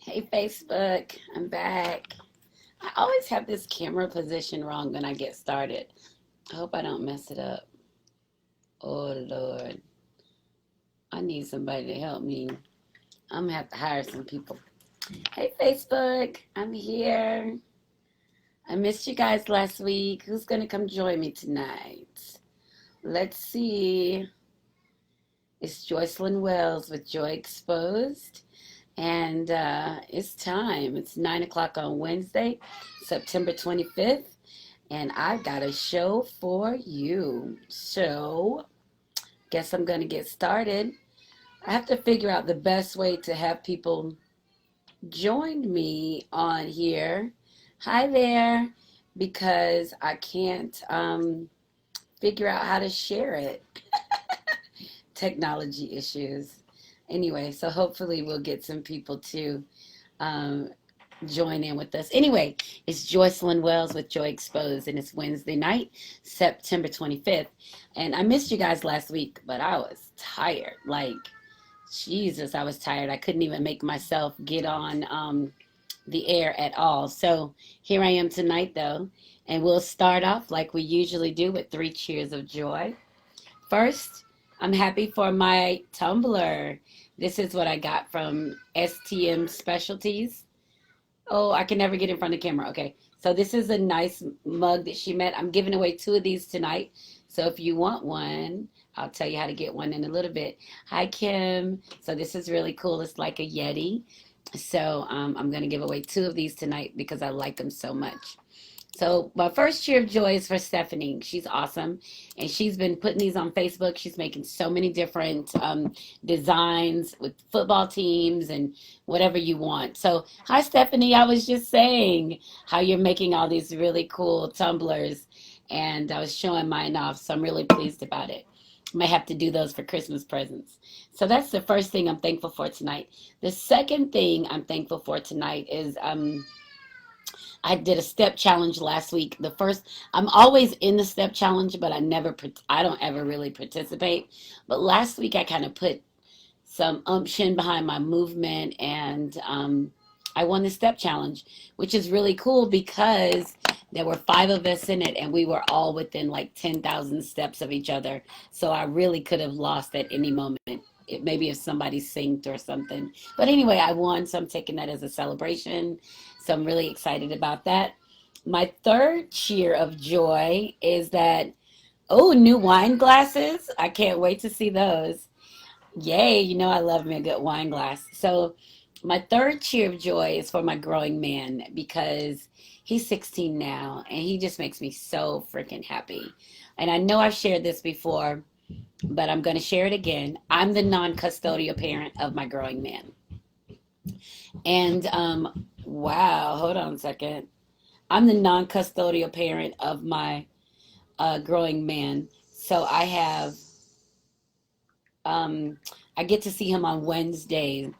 Hey Facebook, I'm back. I always have this camera position wrong when I get started. I hope I don't mess it up. Oh Lord, I need somebody to help me. I'm gonna have to hire some people. Hey Facebook, I'm here. I missed you guys last week. Who's gonna come join me tonight? Let's see. It's Joycelyn Wells with Joy Exposed. And it's time. It's 9 o'clock on Wednesday, September 25th. And I've got a show for you. So, guess I'm going to get started. I have to figure out the best way to have people join me on here. Hi there, because I can't figure out how to share it. Technology issues. Anyway, so hopefully we'll get some people to um, join in with us. Anyway, it's Joycelyn Wells with Joy Exposed, and it's Wednesday night, September 25th. And I missed you guys last week, but I was tired. Like, Jesus, I was tired. I couldn't even make myself get on the air at all. So here I am tonight, though, and we'll start off like we usually do with 3 cheers of joy. First, I'm happy for my tumbler. This is what I got from STM Specialties. Oh, I can never get in front of the camera. Okay. So this is a nice mug that she made. I'm giving away two of these tonight. So if you want one, I'll tell you how to get one in a little bit. Hi, Kim. So this is really cool. It's like a Yeti. So I'm going to give away two of these tonight because I like them so much. So my first cheer of joy is for Stephanie. She's awesome, and she's been putting these on Facebook. She's making so many different designs with football teams and whatever you want. So hi, Stephanie. I was just saying how you're making all these really cool tumblers, and I was showing mine off, so I'm really pleased about it. I might have to do those for Christmas presents. So that's the first thing I'm thankful for tonight. The second thing I'm thankful for tonight is I did a step challenge last week. I'm always in the step challenge, but I don't ever really participate. But last week I kind of put some umption behind my movement, and I won the step challenge, which is really cool because there were five of us in it, and we were all within like 10,000 steps of each other. So I really could have lost at any moment. Maybe if somebody synced or something. But anyway, I won, so I'm taking that as a celebration. So I'm really excited about that. My third cheer of joy is that, oh, new wine glasses. I can't wait to see those. Yay, I love me a good wine glass. So my third cheer of joy is for my growing man because he's 16 now and he just makes me so freaking happy. And I know I've shared this before, but I'm going to share it again. I'm the non-custodial parent of my growing man. And wow, hold on a second. I'm the non-custodial parent of my growing man. So um, I get to see him on Wednesdays.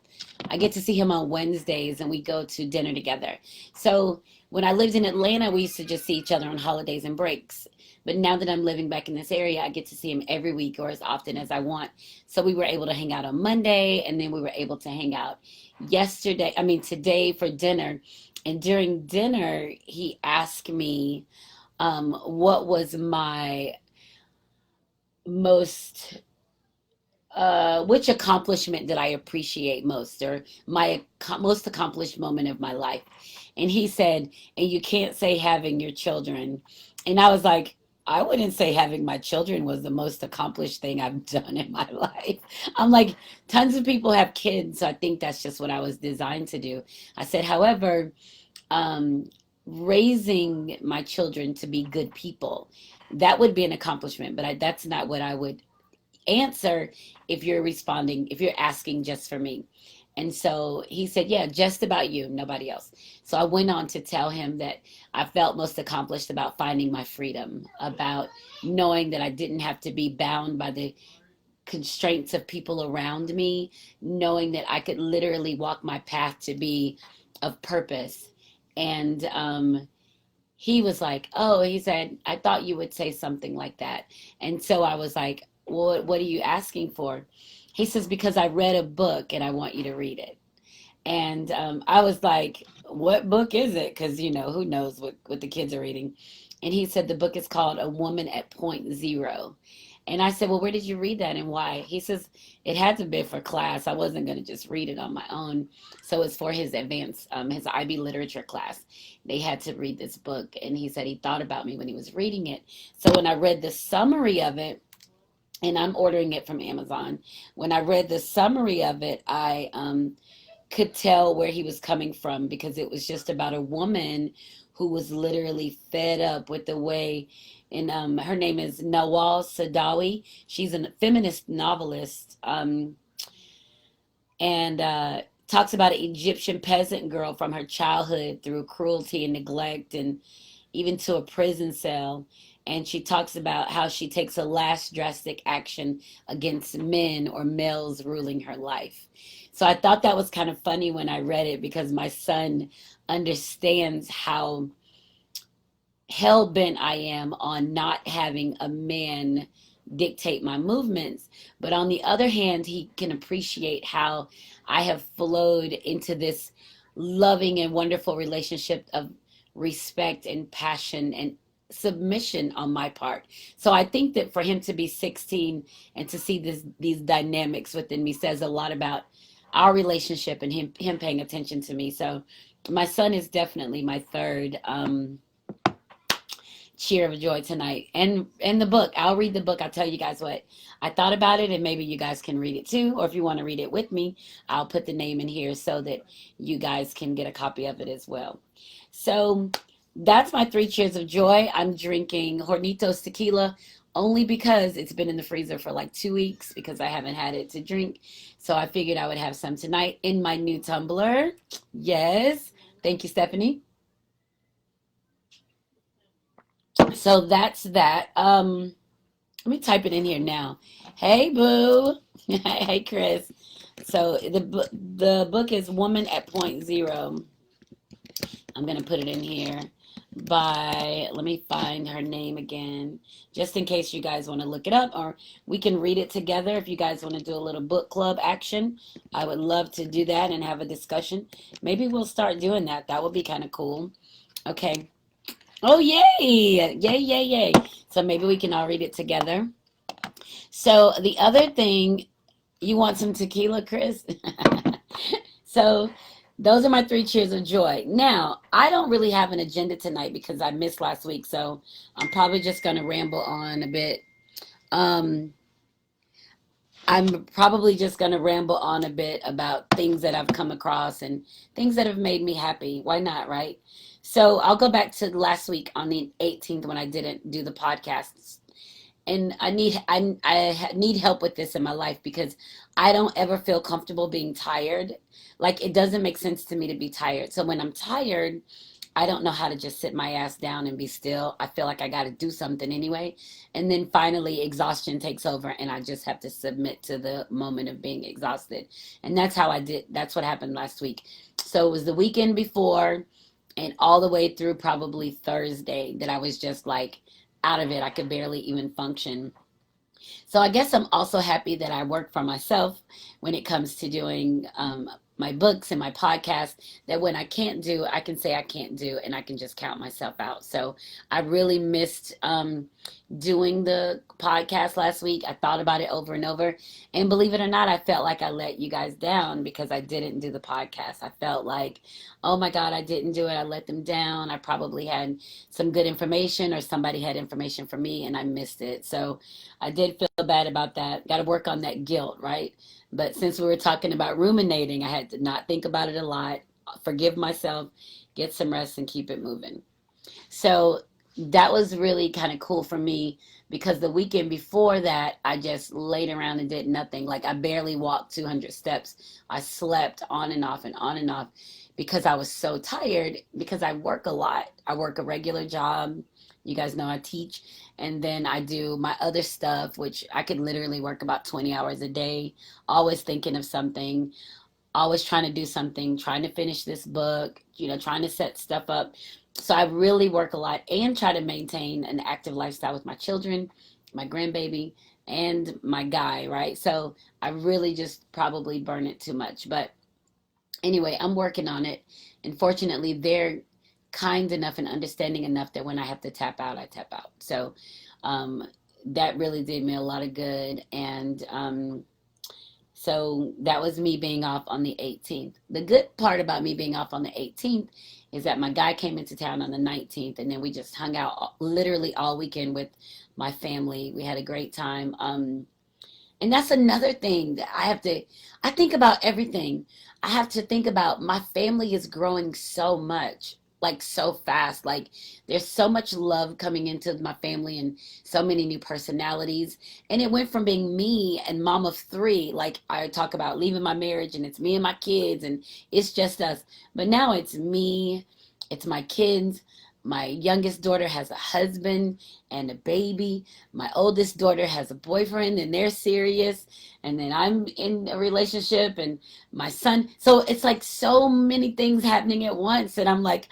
I get to see him on Wednesdays and we go to dinner together. So when I lived in Atlanta, we used to just see each other on holidays and breaks. But now that I'm living back in this area, I get to see him every week or as often as I want. So we were able to hang out on Monday, and then we were able to hang out today for dinner. And during dinner, he asked me what was my most which accomplishment did I appreciate most, or my most accomplished moment of my life? And he said, and you can't say having your children. And I was like, I wouldn't say having my children was the most accomplished thing I've done in my life. I'm like, tons of people have kids, so I think that's just what I was designed to do. I said, however, um, raising my children to be good people, that would be an accomplishment, but that's not what I would answer if you're asking just for me. And so he said, yeah, just about you, nobody else. So I went on to tell him that I felt most accomplished about finding my freedom, about knowing that I didn't have to be bound by the constraints of people around me, knowing that I could literally walk my path to be of purpose. And he was like, oh, he said, I thought you would say something like that. And so I was like, what are you asking for? He says, because I read a book and I want you to read it. And I was like, what book is it? Because, who knows what the kids are reading. And he said the book is called A Woman at Point Zero. And I said, well, where did you read that and why? He says, it had to be for class. I wasn't going to just read it on my own. So it's for his advanced, his IB literature class. They had to read this book. And he said he thought about me when he was reading it. So when I read the summary of it, and I'm ordering it from Amazon, when I read the summary of it, I could tell where he was coming from because it was just about a woman who was literally fed up with the way, and her name is Nawal Sadawi. She's a feminist novelist, and talks about an Egyptian peasant girl from her childhood through cruelty and neglect and even to a prison cell. And she talks about how she takes a last drastic action against men or males ruling her life. So I thought that was kind of funny when I read it because my son understands how hell bent I am on not having a man dictate my movements. But on the other hand, he can appreciate how I have flowed into this loving and wonderful relationship of respect and passion and submission on my part. So I think that for him to be 16 and to see these dynamics within me says a lot about our relationship and him paying attention to me. So my son is definitely my third cheer of joy tonight. And the book, I'll read the book. I'll tell you guys what I thought about it, and maybe you guys can read it too, or if you want to read it with me, I'll put the name in here so that you guys can get a copy of it as well. So that's my three cheers of joy. I'm drinking Hornitos tequila only because it's been in the freezer for like 2 weeks because I haven't had it to drink. So I figured I would have some tonight in my new tumbler. Yes. Thank you, Stephanie. So that's that. Let me type it in here now. Hey, boo. Hey, Chris. So the book is Woman at Point Zero. I'm gonna put it in here by, let me find her name again, just in case you guys want to look it up, or we can read it together if you guys want to do a little book club action. I would love to do that and have a discussion. Maybe we'll start doing that. That would be kind of cool. Okay. Oh, yay! Yay, yay, yay. So maybe we can all read it together. So the other thing, you want some tequila, Chris? So those are my three cheers of joy. Now, I don't really have an agenda tonight because I missed last week, so I'm probably just going to ramble on a bit. Um, I'm probably just going to ramble on a bit about things that I've come across and things that have made me happy. Why not, right? So I'll go back to last week on the 18th when I didn't do the podcast, and I need help with this in my life because I don't ever feel comfortable being tired. Like it doesn't make sense to me to be tired. So when I'm tired, I don't know how to just sit my ass down and be still. I feel like I got to do something anyway. And then finally exhaustion takes over and I just have to submit to the moment of being exhausted. And that's how I did. That's what happened last week. So it was the weekend before and all the way through probably Thursday that I was just like out of it. I could barely even function. So I guess I'm also happy that I work for myself when it comes to doing my books and my podcast. That when I can't do, I can say I can't do, and I can just count myself out. So I really missed doing the podcast last week. I thought about it over and over, and believe it or not, I felt like I let you guys down because I didn't do the podcast. I felt like, oh my God, I didn't do it. I let them down. I probably had some good information, or somebody had information for me, and I missed it. So I did feel bad about that. Got to work on that guilt, right? But since we were talking about ruminating, I had to not think about it a lot, forgive myself, get some rest, and keep it moving. So that was really kind of cool for me because the weekend before that, I just laid around and did nothing. Like I barely walked 200 steps. I slept on and off and on and off because I was so tired because I work a lot. I work a regular job. You guys know I teach. And then I do my other stuff, which I could literally work about 20 hours a day, always thinking of something, always trying to do something, trying to finish this book, trying to set stuff up. So I really work a lot and try to maintain an active lifestyle with my children, my grandbaby, and my guy, right? So I really just probably burn it too much. But Anyway, I'm working on it. And fortunately, they're kind enough and understanding enough that when I have to tap out, I tap out. So um, that really did me a lot of good. And so that was me being off on the 18th. The good part about me being off on the 18th is that my guy came into town on the 19th, and then we just hung out literally all weekend with my family. We had a great time. And that's another thing that I think about everything. I have to think about my family is growing so much, like so fast. Like there's so much love coming into my family and so many new personalities. And it went from being me and mom of three, like I talk about leaving my marriage and it's me and my kids and it's just us. But now it's me, it's my kids. My youngest daughter has a husband and a baby. My oldest daughter has a boyfriend and they're serious. And then I'm in a relationship and my son. So it's like so many things happening at once. And I'm like,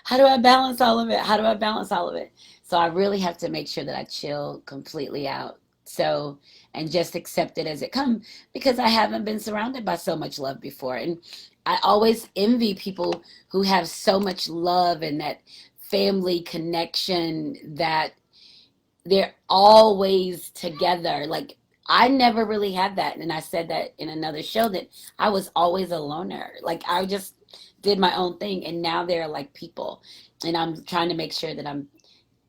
how do I balance all of it? How do I balance all of it? So I really have to make sure that I chill completely out. So, and just accept it as it comes because I haven't been surrounded by so much love before. And I always envy people who have so much love and that family connection that they're always together. Like I never really had that. And I said that in another show that I was always a loner. Like I just did my own thing and now they're like people. And I'm trying to make sure that I'm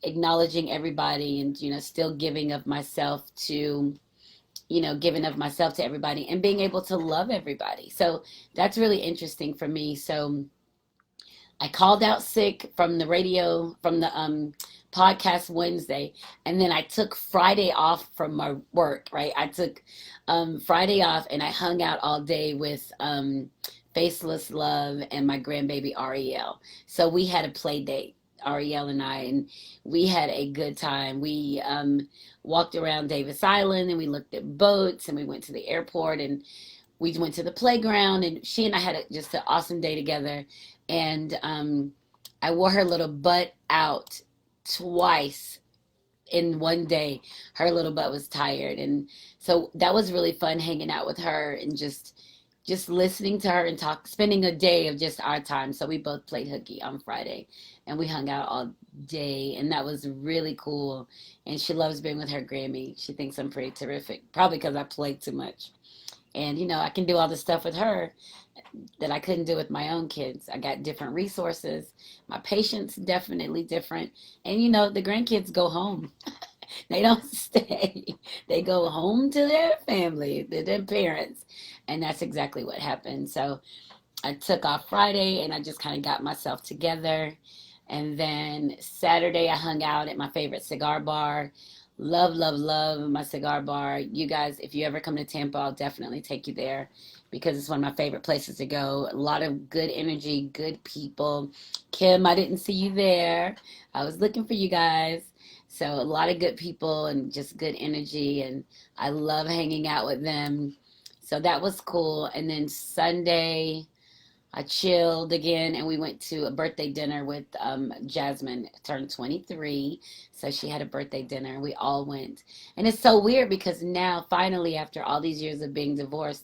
acknowledging everybody and still giving of myself to giving of myself to everybody and being able to love everybody. So that's really interesting for me. So I called out sick from the radio, from the podcast Wednesday, and then I took Friday off from my work, right? I took Friday off and I hung out all day with Faceless Love and my grandbaby Ariel. So we had a play date, Ariel and I, and we had a good time. We walked around Davis Island and we looked at boats and we went to the airport and we went to the playground and she and I had just an awesome day together. And I wore her little butt out twice in one day. Her little butt was tired, and so that was really fun hanging out with her and just listening to her and spending a day of just our time. So we both played hooky on Friday, and we hung out all day, and that was really cool. And she loves being with her Grammy. She thinks I'm pretty terrific, probably because I played too much. And I can do all the stuff with her that I couldn't do with my own kids. I got different resources. My patience definitely different. And the grandkids go home. They don't stay. They go home to their family, to their parents. And that's exactly what happened. So I took off Friday and I just kind of got myself together. And then Saturday I hung out at my favorite cigar bar. Love, love, love my cigar bar. You guys, if you ever come to Tampa, I'll definitely take you there because it's one of my favorite places to go. A lot of good energy, good people. Kim, I didn't see you there. I was looking for you guys. So a lot of good people and just good energy. And I love hanging out with them. So that was cool. And then Sunday, I chilled again and we went to a birthday dinner with Jasmine, turned 23. So she had a birthday dinner. We all went. And it's so weird because now, finally, after all these years of being divorced,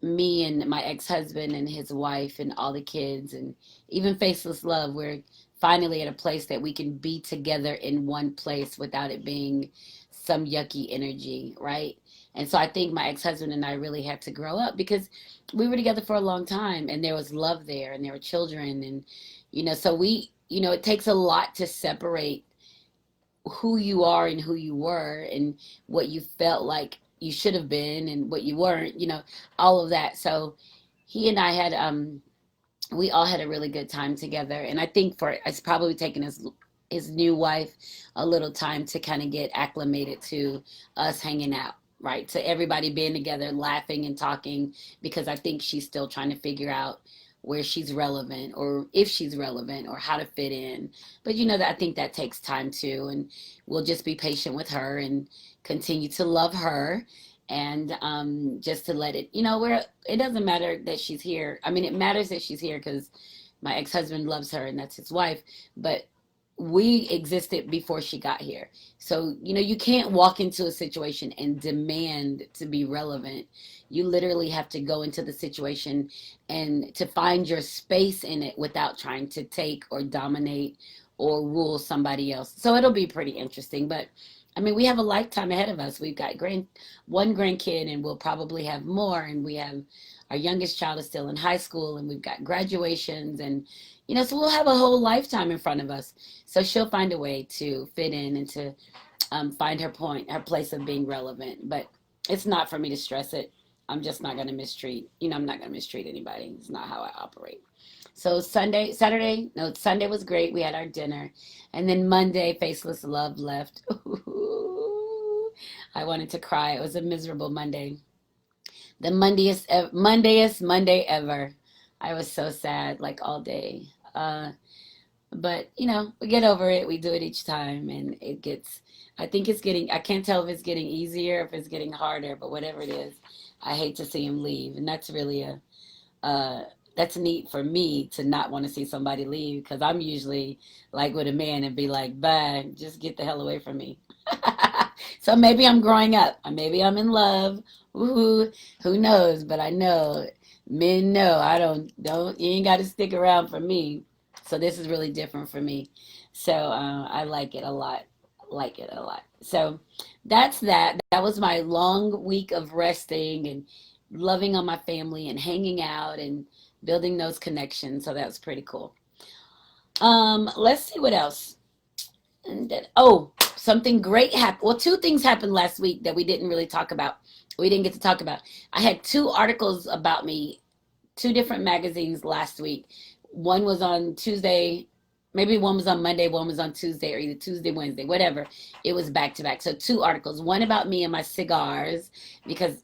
me and my ex-husband and his wife and all the kids and even Faceless Love, we're finally at a place that we can be together in one place without it being some yucky energy, right? And so I think my ex-husband and I really had to grow up because we were together for a long time and there was love there and there were children and so it takes a lot to separate who you are and who you were and what you felt like you should have been and what you weren't, all of that. So he and I had we all had a really good time together. And I think it's probably taken his new wife a little time to kind of get acclimated to us hanging out, right? To everybody being together, laughing and talking, because I think she's still trying to figure out where she's relevant or if she's relevant or how to fit in. But that I think that takes time too. And we'll just be patient with her and continue to love her and just to let it, where it doesn't matter that she's here. I mean, it matters that she's here because my ex-husband loves her and that's his wife. But we existed before she got here. So, you can't walk into a situation and demand to be relevant. You literally have to go into the situation and to find your space in it without trying to take or dominate or rule somebody else. So it'll be pretty interesting. But I mean, we have a lifetime ahead of us. We've got one grandkid, and we'll probably have more. And we have our youngest child is still in high school, and we've got graduations, and so we'll have a whole lifetime in front of us. So she'll find a way to fit in and to find her place of being relevant. But it's not for me to stress it. I'm just not going to mistreat. I'm not going to mistreat anybody. It's not how I operate. So Sunday was great. We had our dinner. And then Monday, Faceless Love left. I wanted to cry. It was a miserable Monday. The Mondayest Monday ever. I was so sad, like all day. But we get over it. We do it each time, and I think it's getting, I can't tell if it's getting easier, if it's getting harder, but whatever it is, I hate to see him leave. And that's really that's neat for me to not want to see somebody leave, because I'm usually like with a man and be like, bye, just get the hell away from me. So maybe I'm growing up. Maybe I'm in love. Woohoo. Who knows? But I know men know you ain't got to stick around for me. So this is really different for me. So I like it a lot. Like it a lot. So that's that. That was my long week of resting and loving on my family and hanging out and building those connections. So that was pretty cool. Let's see what else. And then, something great happened. Well, two things happened last week that we didn't really talk about. We didn't get to talk about. I had two articles about me, two different magazines last week. One was on Tuesday, maybe one was on Monday, one was on Tuesday, or either Tuesday, Wednesday, whatever. It was back to back. So two articles, one about me and my cigars, because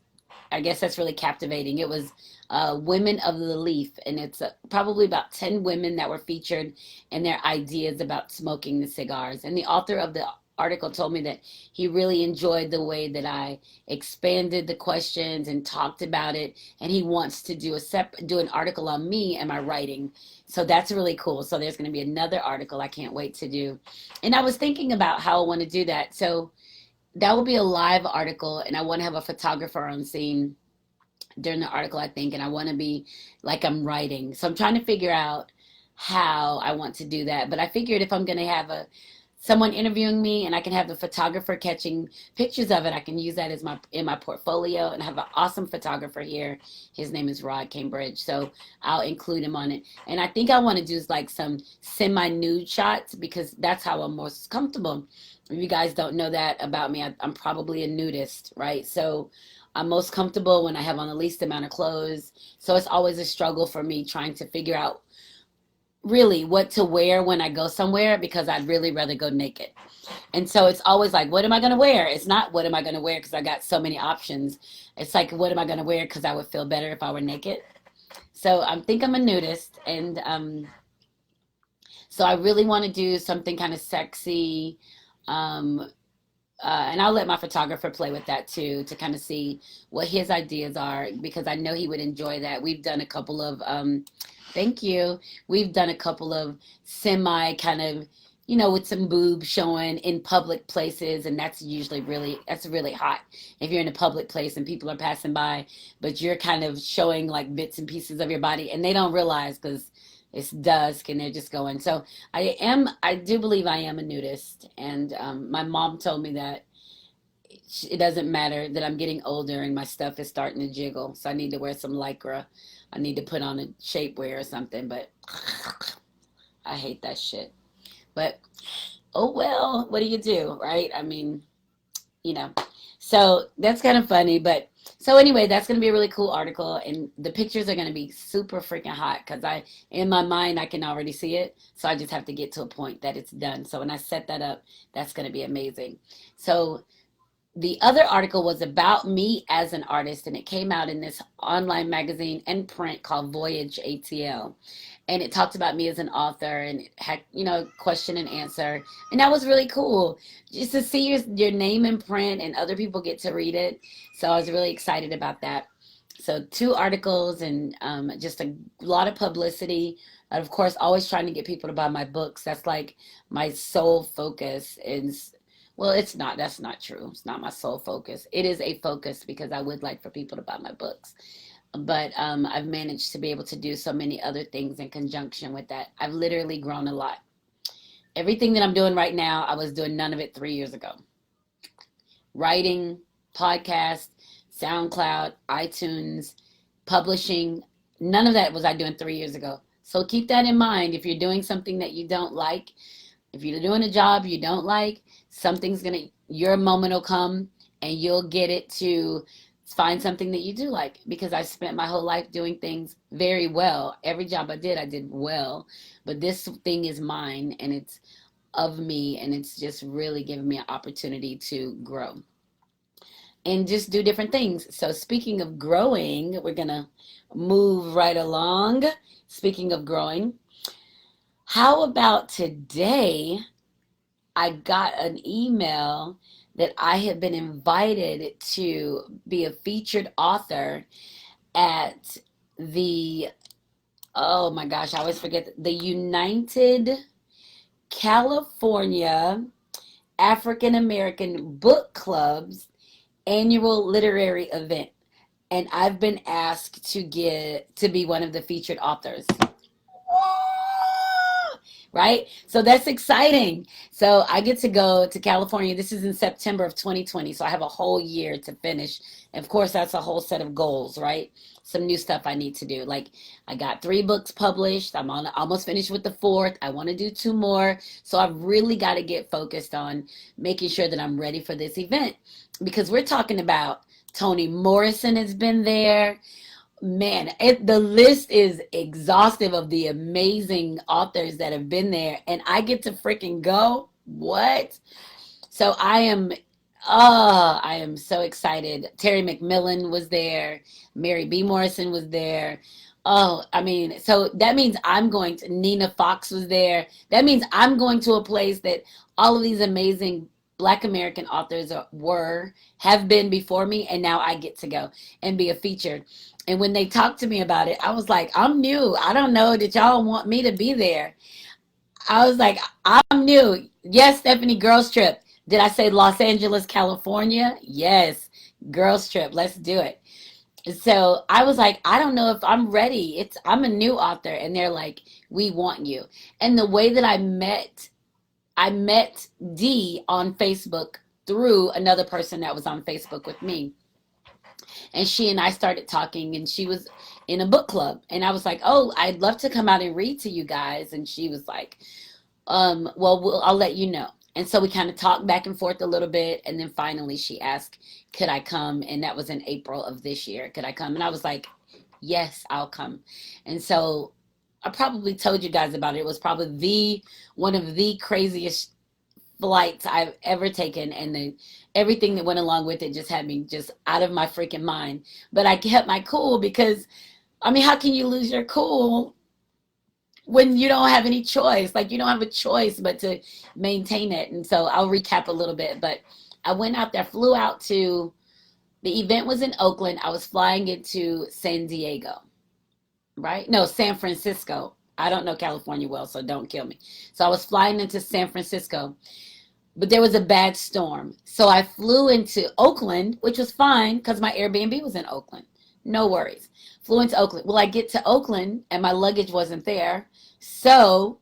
I guess that's really captivating. It was Women of the Leaf, and it's probably about 10 women that were featured and their ideas about smoking the cigars. And the author of the article told me that he really enjoyed the way that I expanded the questions and talked about it, and he wants to do an article on me and my writing. So that's really cool. So there's going to be another article I can't wait to do. And I was thinking about how I want to do that. So that will be a live article, and I want to have a photographer on scene during the article, I think, and I want to be like I'm writing. So I'm trying to figure out how I want to do that. But I figured if I'm going to have someone interviewing me and I can have the photographer catching pictures of it, I can use that as in my portfolio. And I have an awesome photographer here. His name is Rod Cambridge. So I'll include him on it. And I think I want to do like some semi-nude shots, because that's how I'm most comfortable. If you guys don't know that about me, I'm probably a nudist, right? So I'm most comfortable when I have on the least amount of clothes. So it's always a struggle for me trying to figure out really what to wear when I go somewhere, because I'd really rather go naked. And so it's always like, what am I going to wear? It's not what am I going to wear because I got so many options. It's like, what am I going to wear because I would feel better if I were naked. So I think I'm a nudist, and so I really want to do something kind of sexy. And I'll let my photographer play with that too, to kind of see what his ideas are, because I know he would enjoy that. We've done a couple of, thank you. We've done a couple of semi kind of, with some boobs showing in public places. And that's really hot if you're in a public place and people are passing by, but you're kind of showing like bits and pieces of your body, and they don't realize because it's dusk and they're just going. So I do believe I am a nudist. And my mom told me that it doesn't matter that I'm getting older and my stuff is starting to jiggle. So I need to wear some Lycra. I need to put on a shapewear or something. But I hate that shit. But, oh well, what do you do, right? I mean, So that's kind of funny. But so anyway, that's going to be a really cool article, and the pictures are going to be super freaking hot, because in my mind, I can already see it. So I just have to get to a point that it's done. So when I set that up, that's going to be amazing. So the other article was about me as an artist, and it came out in this online magazine and print called Voyage ATL. And it talked about me as an author, and it had, question and answer. And that was really cool, just to see your name in print and other people get to read it. So I was really excited about that. So two articles and just a lot of publicity. And of course, always trying to get people to buy my books. That's like my sole focus is Well, it's not. That's not true. It's not my sole focus. It is a focus because I would like for people to buy my books. But I've managed to be able to do so many other things in conjunction with that. I've literally grown a lot. Everything that I'm doing right now, I was doing none of it 3 years ago. Writing, podcast, SoundCloud, iTunes, publishing, none of that was I doing 3 years ago. So keep that in mind. If you're doing something that you don't like, if you're doing a job you don't like, your moment will come and you'll get it to find something that you do like. Because I spent my whole life doing things very well. Every job I did well. But this thing is mine and it's of me, and it's just really given me an opportunity to grow and just do different things. So speaking of growing, we're gonna move right along. Speaking of growing, how about today? I got an email that I have been invited to be a featured author at the, oh my gosh, I always forget, the United California African American Book Club's annual literary event. And I've been asked to be one of the featured authors. Right? So that's exciting. So I get to go to California. This is in September of 2020. So I have a whole year to finish. And of course, that's a whole set of goals, right? Some new stuff I need to do. Like I got 3 books published. I'm almost finished with the 4th. I want to do 2 more. So I've really got to get focused on making sure that I'm ready for this event, because we're talking about Toni Morrison has been there. Man, the list is exhaustive of the amazing authors that have been there, and I get to freaking go. What? So I am so excited. Terry McMillan was there. Mary B. Morrison was there. Oh, I mean, so that means Nina Fox was there. That means I'm going to a place that all of these amazing Black American authors have been before me, and now I get to go and be a featured. And when they talked to me about it, I was like, I'm new. I don't know that y'all want me to be there. I was like, I'm new. Yes, Stephanie, girls trip. Did I say Los Angeles, California? Yes, girls trip. Let's do it. So I was like, I don't know if I'm ready. I'm a new author. And they're like, we want you. And the way that I met Dee on Facebook through another person that was on Facebook with me. And she and I started talking, and she was in a book club. And I was like, oh, I'd love to come out and read to you guys. And she was like, I'll let you know. And so we kind of talked back and forth a little bit. And then finally she asked, could I come? And that was in April of this year. Could I come? And I was like, yes, I'll come. And so I probably told you guys about it. It was probably one of the craziest flights I've ever taken, and everything that went along with it just had me just out of my freaking mind. But I kept my cool because, I mean, how can you lose your cool when you don't have any choice? Like, you don't have a choice but to maintain it. And so I'll recap a little bit. But I went out there, flew out to, the event was in Oakland. I was flying into San Diego, right? No, San Francisco. I don't know California well, so don't kill me. So I was flying into San Francisco, but there was a bad storm. So I flew into Oakland, which was fine because my Airbnb was in Oakland. No worries. Flew into Oakland. Well, I get to Oakland and my luggage wasn't there. So,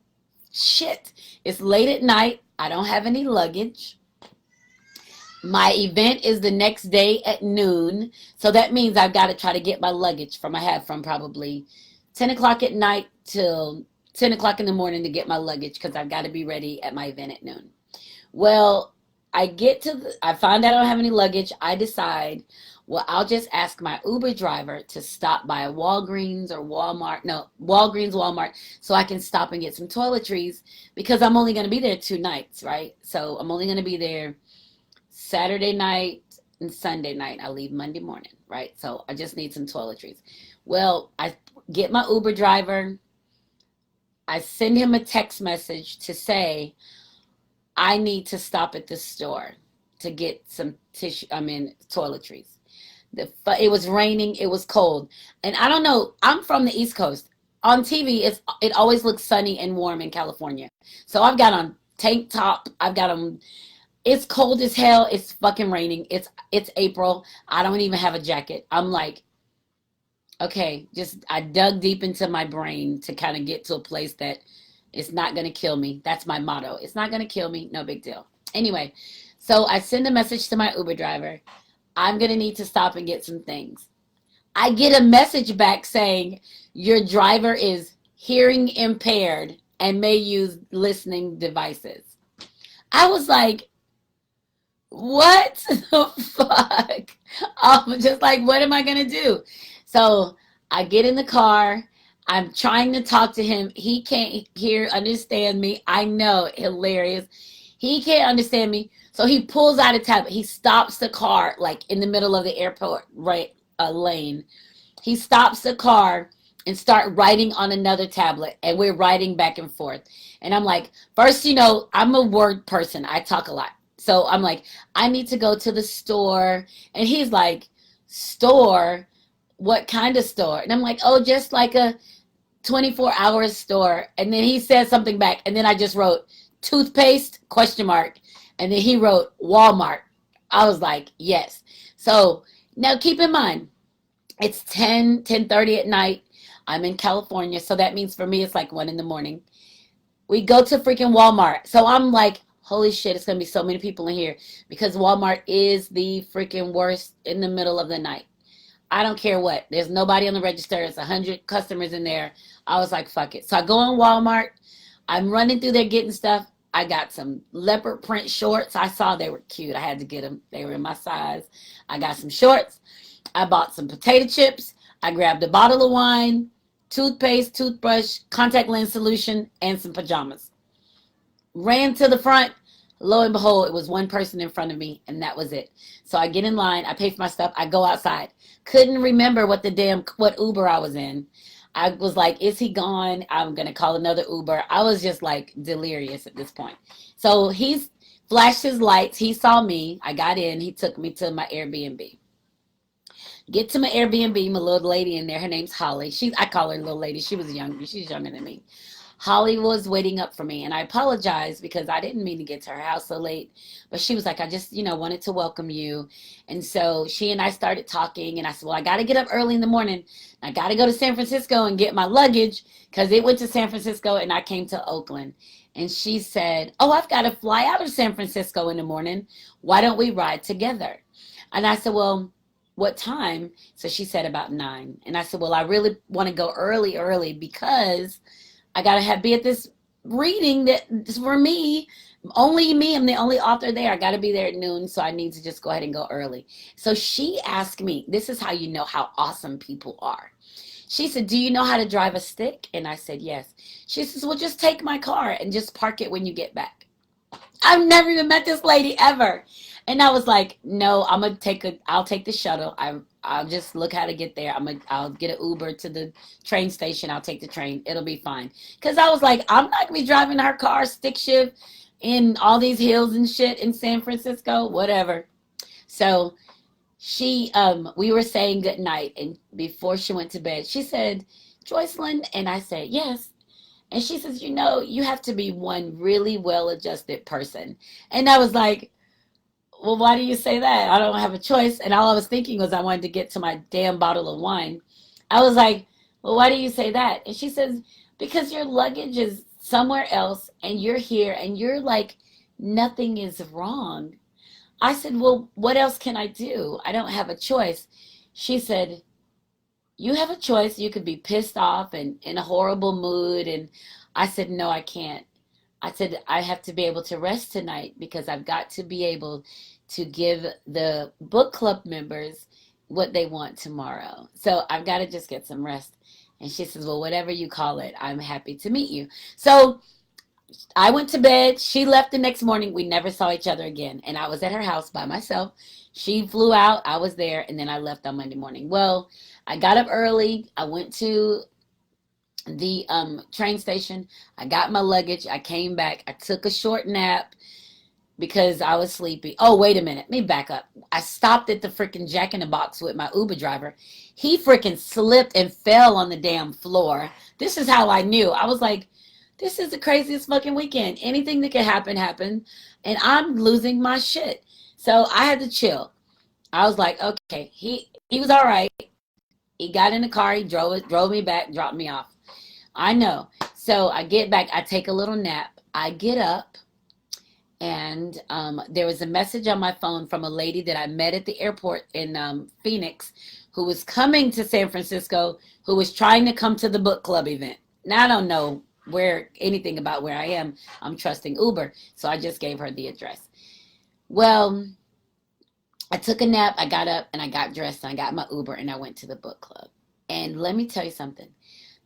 shit. It's late at night. I don't have any luggage. My event is the next day at noon. So that means I've got to try to get my luggage from probably 10 o'clock at night till 10 o'clock in the morning to get my luggage, because I've got to be ready at my event at noon. Well, I find out I don't have any luggage. I decide, well, I'll just ask my Uber driver to stop by a Walgreens or Walmart. No, Walgreens, Walmart, so I can stop and get some toiletries, because I'm only going to be there 2 nights, right? So I'm only going to be there Saturday night and Sunday night. I leave Monday morning, right? So I just need some toiletries. Well, I get my Uber driver. I send him a text message to say, I need to stop at this store to get some toiletries. It was raining. It was cold. And I don't know. I'm from the East Coast. On TV, it always looks sunny and warm in California. So I've got on tank top. I've got on It's cold as hell. It's fucking raining. It's April. I don't even have a jacket. I'm like, okay, just I dug deep into my brain to kind of get to a place that it's not going to kill me. That's my motto. It's not going to kill me. No big deal. Anyway, so I send a message to my Uber driver. I'm going to need to stop and get some things. I get a message back saying your driver is hearing impaired and may use listening devices. I was like, what the fuck? I'm just like, what am I going to do? So I get in the car. I'm trying to talk to him. He can't understand me. I know, hilarious. He can't understand me. So he pulls out a tablet. He stops the car like in the middle of the airport, right, lane. He stops the car and start writing on another tablet, and we're writing back and forth. And I'm like, first, I'm a word person. I talk a lot. So I'm like, I need to go to the store. And he's like, store? What kind of store? And I'm like, oh, just like a 24-hour store. And then he said something back. And then I just wrote toothpaste, question mark. And then he wrote Walmart. I was like, yes. So now keep in mind, it's 10:30 at night. I'm in California. So that means for me, it's like 1 a.m. We go to freaking Walmart. So I'm like, holy shit, it's going to be so many people in here because Walmart is the freaking worst in the middle of the night. I don't care what. There's nobody on the register. It's 100 customers in there. I was like, fuck it. So I go in Walmart. I'm running through there getting stuff. I got some leopard print shorts. I saw they were cute. I had to get them. They were in my size. I got some shorts. I bought some potato chips. I grabbed a bottle of wine, toothpaste, toothbrush, contact lens solution, and some pajamas. Ran to the front. Lo and behold, it was one person in front of me, and that was it. So I get in line. I pay for my stuff. I go outside. Couldn't remember what Uber I was in. I was like, is he gone? I'm going to call another Uber. I was just like delirious at this point. So he's flashed his lights. He saw me. I got in. He took me to my Airbnb. Get to my Airbnb, my little lady in there. Her name's Holly. I call her little lady. She was young. She's younger than me. Holly was waiting up for me, and I apologized because I didn't mean to get to her house so late. But she was like, I just, wanted to welcome you. And so she and I started talking, and I said, well, I got to get up early in the morning. I got to go to San Francisco and get my luggage because it went to San Francisco, and I came to Oakland. And she said, oh, I've got to fly out of San Francisco in the morning. Why don't we ride together? And I said, well, what time? So she said about 9. And I said, well, I really want to go early because I got to be at this reading that is for me. Only me. I'm the only author there. I got to be there at noon. So I need to just go ahead and go early. So she asked me, this is how you know how awesome people are. She said, do you know how to drive a stick? And I said, yes. She says, well, just take my car and just park it when you get back. I've never even met this lady ever. And I was like, no, I'll take the shuttle. I'll just look how to get there. I'll get an Uber to the train station. I'll take the train. It'll be fine. Because I was like, I'm not going to be driving her car stick shift in all these hills and shit in San Francisco, whatever. So we were saying good night. And before she went to bed, she said, Joycelyn, and I said, yes. And she says, you have to be one really well-adjusted person. And I was like, well, why do you say that? I don't have a choice. And all I was thinking was I wanted to get to my damn bottle of wine. I was like, well, why do you say that? And she says, because your luggage is somewhere else and you're here and you're like, nothing is wrong. I said, well, what else can I do? I don't have a choice. She said, you have a choice. You could be pissed off and in a horrible mood. And I said, no, I can't. I said, I have to be able to rest tonight because I've got to be able to give the book club members what they want tomorrow. So I've got to just get some rest. And she says, well, whatever you call it, I'm happy to meet you. So I went to bed. She left the next morning. We never saw each other again. And I was at her house by myself. She flew out. I was there. And then I left on Monday morning. Well, I got up early. I went to the train station. I got my luggage. I came back. I took a short nap because I was sleepy. Oh, wait a minute. Let me back up. I stopped at the freaking Jack in the Box with my Uber driver. He freaking slipped and fell on the damn floor. This is how I knew. I was like, This is the craziest fucking weekend. Anything that could happen, happened. And I'm losing my shit. So I had to chill. I was like, okay, he was all right. He got in the car, he drove me back, dropped me off. I know. So I get back, I take a little nap. I get up, and there was a message on my phone from a lady that I met at the airport in Phoenix, who was coming to San Francisco, who was trying to come to the book club event. Now I don't know where anything about where I am. I'm trusting Uber, so I just gave her the address. Well, I took a nap, I got up, and I got dressed, and I got my Uber, and I went to the book club. And let me tell you something.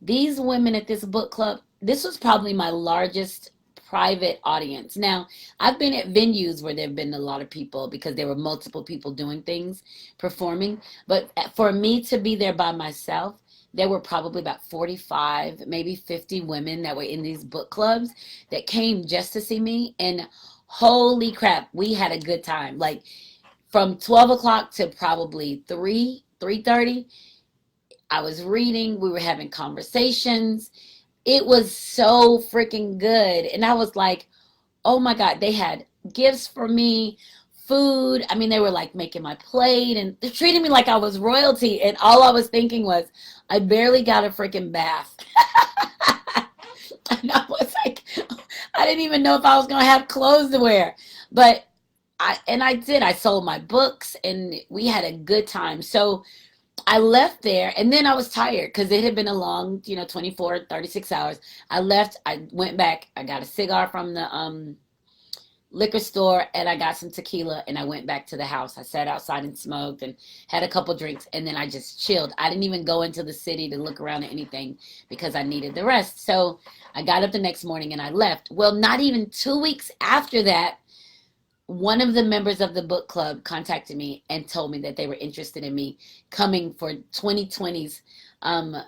These women at this book club, this was probably my largest private audience. Now, I've been at venues where there have been a lot of people because there were multiple people doing things, performing. But for me to be there by myself, there were probably about 45, maybe 50 women that were in these book clubs that came just to see me. And holy crap, we had a good time. Like from 12 o'clock to probably 3:30, I was reading, we were having conversations. It was so freaking good. And I was like, oh my God, they had gifts for me, food. I mean, they were like making my plate and they're treating me like I was royalty. And all I was thinking was, I barely got a freaking bath. And I was like, I didn't even know if I was going to have clothes to wear. But I did. I sold my books and we had a good time. So I left there and then I was tired because it had been a long, 24, 36 hours. I left, I went back, I got a cigar from the liquor store and I got some tequila and I went back to the house. I sat outside and smoked and had a couple drinks and then I just chilled. I didn't even go into the city to look around at anything because I needed the rest. So I got up the next morning and I left. Well, not even 2 weeks after that, one of the members of the book club contacted me and told me that they were interested in me coming for 2020's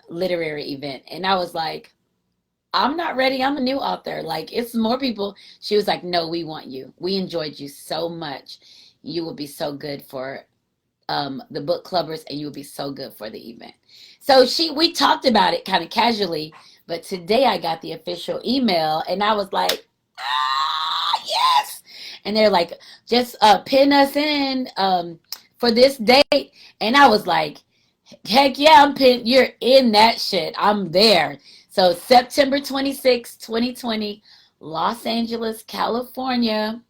literary event. And I was like, I'm not ready. I'm a new author. Like, it's more people. She was like, no, we want you. We enjoyed you so much. You will be so good for the book clubbers and you will be so good for the event. So we talked about it kind of casually, but today I got the official email and I was like, yes. And they're like, just pin us in for this date. And I was like, heck yeah, you're in that shit. I'm there. So September 26, 2020, Los Angeles, California.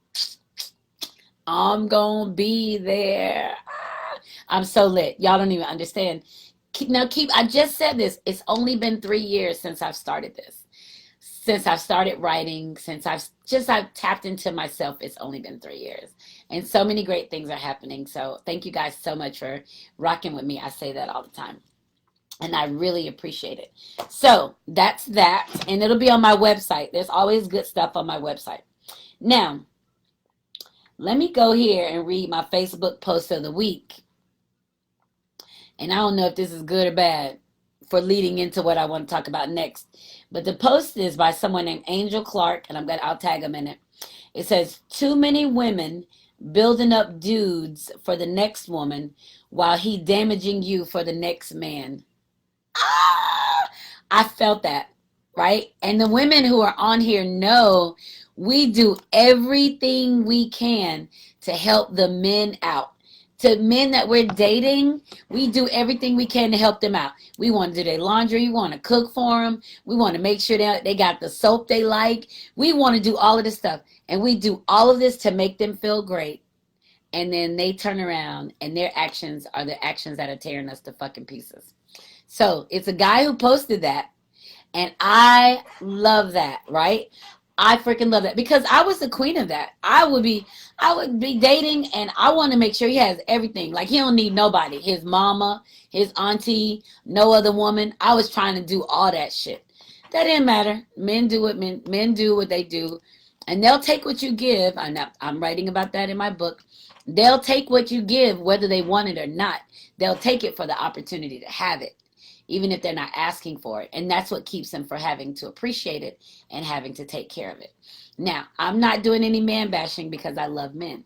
I'm going to be there. I'm so lit. Y'all don't even understand. I just said this. It's only been 3 years since I've started this. Since I've started writing, since I've tapped into myself, it's only been 3 years. And so many great things are happening. So thank you guys so much for rocking with me. I say that all the time. And I really appreciate it. So that's that. And it'll be on my website. There's always good stuff on my website. Now, let me go here and read my Facebook post of the week. And I don't know if this is good or bad for leading into what I want to talk about next. But the post is by someone named Angel Clark, and I'll tag him in it. It says, too many women building up dudes for the next woman while he damaging you for the next man. I felt that, right? And the women who are on here know we do everything we can to help the men out. To men that we're dating, we do everything we can to help them out. We want to do their laundry. We want to cook for them. We want to make sure that they got the soap they like. We want to do all of this stuff. And we do all of this to make them feel great. And then they turn around and their actions are the actions that are tearing us to fucking pieces. So it's a guy who posted that. And I love that, right? I freaking love that because I was the queen of that. I would be dating and I want to make sure he has everything. Like he don't need nobody. His mama, his auntie, no other woman. I was trying to do all that shit. That didn't matter. Men do what they do. And they'll take what you give. I'm writing about that in my book. They'll take what you give whether they want it or not. They'll take it for the opportunity to have it, even if they're not asking for it. And that's what keeps them from having to appreciate it and having to take care of it. Now, I'm not doing any man bashing because I love men.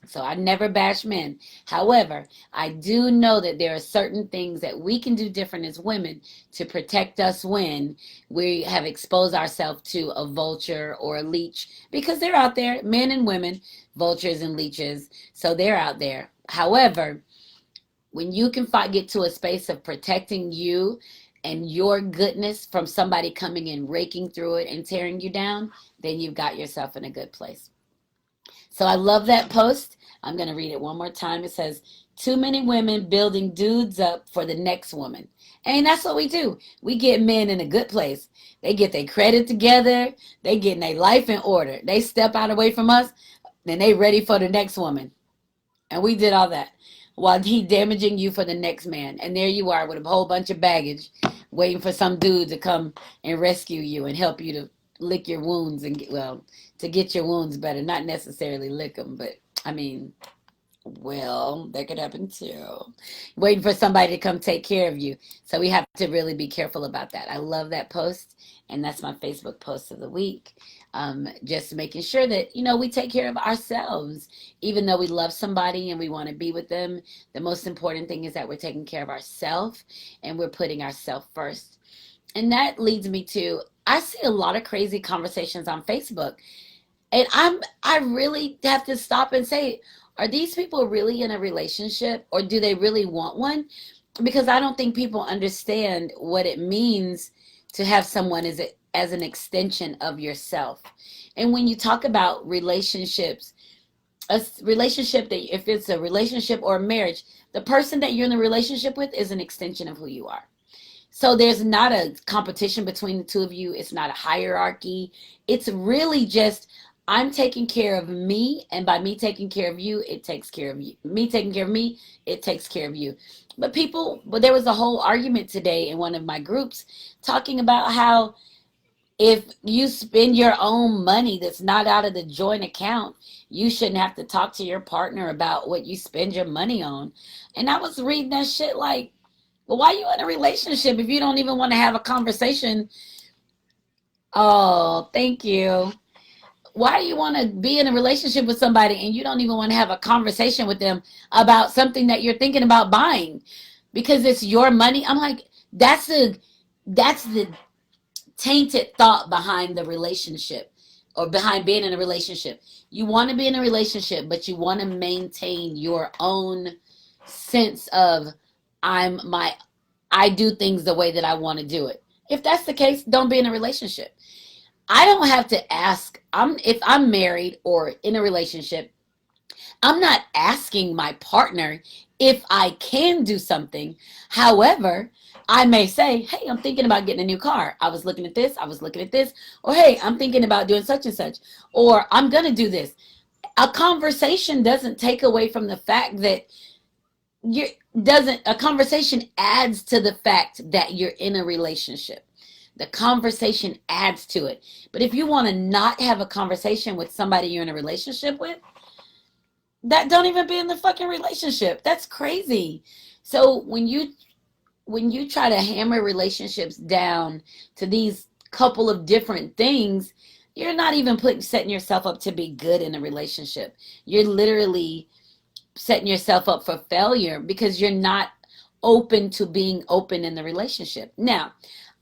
So I never bash men. However, I do know that there are certain things that we can do different as women to protect us when we have exposed ourselves to a vulture or a leech, because they're out there, men and women, vultures and leeches. So they're out there. However, when you can get to a space of protecting you and your goodness from somebody coming and raking through it and tearing you down, then you've got yourself in a good place. So I love that post. I'm going to read it one more time. It says, too many women building dudes up for the next woman. And that's what we do. We get men in a good place. They get their credit together. They get their life in order. They step out away from us. Then they ready for the next woman. And we did all that while he damaging you for the next man. And there you are with a whole bunch of baggage waiting for some dude to come and rescue you and help you to lick your wounds and to get your wounds better. Not necessarily lick them, but I mean, well, that could happen too. Waiting for somebody to come take care of you. So we have to really be careful about that. I love that post. And that's my Facebook post of the week. Just making sure that, we take care of ourselves. Even though we love somebody and we want to be with them, the most important thing is that we're taking care of ourselves and we're putting ourselves first. And that leads me to, I see a lot of crazy conversations on Facebook. And I really have to stop and say, are these people really in a relationship, or do they really want one? Because I don't think people understand what it means to have someone as an extension of yourself. And when you talk about relationships, a relationship, that if it's a relationship or a marriage, the person that you're in a relationship with is an extension of who you are. So there's not a competition between the two of you. It's not a hierarchy. It's really just, I'm taking care of me, and by me taking care of you, it takes care of you. Me taking care of me, it takes care of you. But there was a whole argument today in one of my groups talking about how if you spend your own money that's not out of the joint account, you shouldn't have to talk to your partner about what you spend your money on. And I was reading that shit like, well, why are you in a relationship if you don't even want to have a conversation? Oh, thank you. Why do you want to be in a relationship with somebody and you don't even want to have a conversation with them about something that you're thinking about buying because it's your money? I'm like, that's the tainted thought behind the relationship, or behind being in a relationship. You want to be in a relationship, but you want to maintain your own sense of I do things the way that I want to do it. If that's the case, don't be in a relationship. I don't have to ask. If I'm married or in a relationship, I'm not asking my partner if I can do something. However, I may say, hey, I'm thinking about getting a new car. I was looking at this. Or, hey, I'm thinking about doing such and such. Or, I'm going to do this. A conversation doesn't take away from the fact that a conversation adds to the fact that you're in a relationship. The conversation adds to it. But if you want to not have a conversation with somebody you're in a relationship with, that don't even be in the fucking relationship. That's crazy. So when you try to hammer relationships down to these couple of different things, you're not even setting yourself up to be good in a relationship. You're literally setting yourself up for failure because you're not open to being open in the relationship. Now,